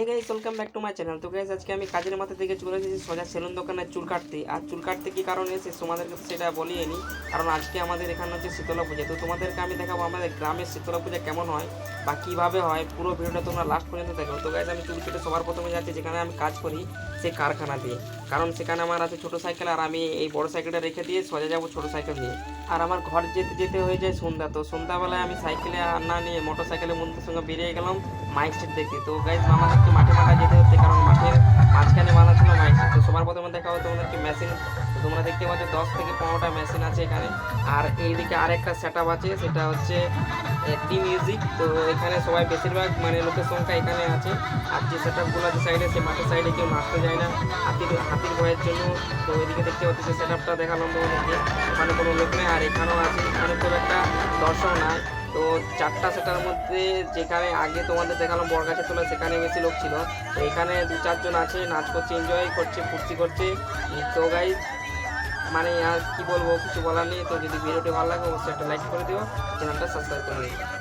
Hey guys, welcome back to my channel. তো guys, আজকে আমি কাজের মাথা থেকে চলে এসেছি সোজা সেলুন দোকানে চুল কাটতে। আর চুল কাটতে কী কারণে এসে তোমাদেরকে তো সেটা বলিয়ে নি, কারণ আজকে আমাদের এখানে হচ্ছে শীতলা পূজা। তো তোমাদেরকে আমি দেখাবো আমাদের গ্রামের শীতলা পূজা কেমন হয় বা কীভাবে হয়। পুরো ভিডিওটা তোমরা লাস্ট পর্যন্ত দেখো। তো গাইস, আমি চুল কেটে সবার প্রথমে যাচ্ছি যেখানে আমি কাজ করি, সেই কারখানা দিয়ে, কারণ সেখানে আমার আছে ছোটো সাইকেল, আর আমি এই বড় সাইকেলটা রেখে দিয়ে সোজা যাবো ছোটো সাইকেল নিয়ে। আর আমার ঘর যেতে যেতে হয়ে যায় সন্ধ্যা। তো সন্ধ্যাবেলায় আমি সাইকেলে আর না নিয়ে মোটর সাইকেলের বন্ধুদের সঙ্গে বেরিয়ে গেলাম মাইক সেট দেখতে। তো গাইজ, আমাদেরকে মাঠে যেতে হচ্ছে, কারণ মাঠের মাঝখানে বাঁধা ছিল মাইক সেট। তো সবার প্রথমে দেখা হতো তোমাদেরকে মেশিন। তো তোমরা দেখতে পাচ্ছ 10 থেকে 15টা মেশিন আছে এখানে। আর এইদিকে আরেকটা সেট আপ আছে, সেটা হচ্ছে টি মিউজিক। তো এখানে সবাই বেশিরভাগ মানে লোকের সংখ্যা এখানে আছে। আর যে সেট আপগুলো আছে সাইডে, সে মাঠের সাইডে কেউ নাচতে যায় না হাতির ভয়ের জন্য। তো ওইদিকে দেখতে পাচ্ছি যে সেট আপটা দেখালাম তোমাদেরকে, ওখানে কোনো লোক নেই। আর এখানেও আছে, এখানে খুব একটা দর্শক নাই। তো 4টা সেটার মধ্যে যেখানে আগে তোমাদের দেখালাম বরগাছে তোলা, সেখানে বেশি লোক ছিল। তো এখানে 2-4 জন আছে, নাচ করছে, এনজয় করছে, ফুর্তি করছে। তো গাইজ, মানে আর কি বলবো, কিছু বলার নেই। তো যদি ভিডিওটি ভালো লাগে অবশ্যই একটা লাইক করে দিও, চ্যানেলটা সাবস্ক্রাইব করে দিও।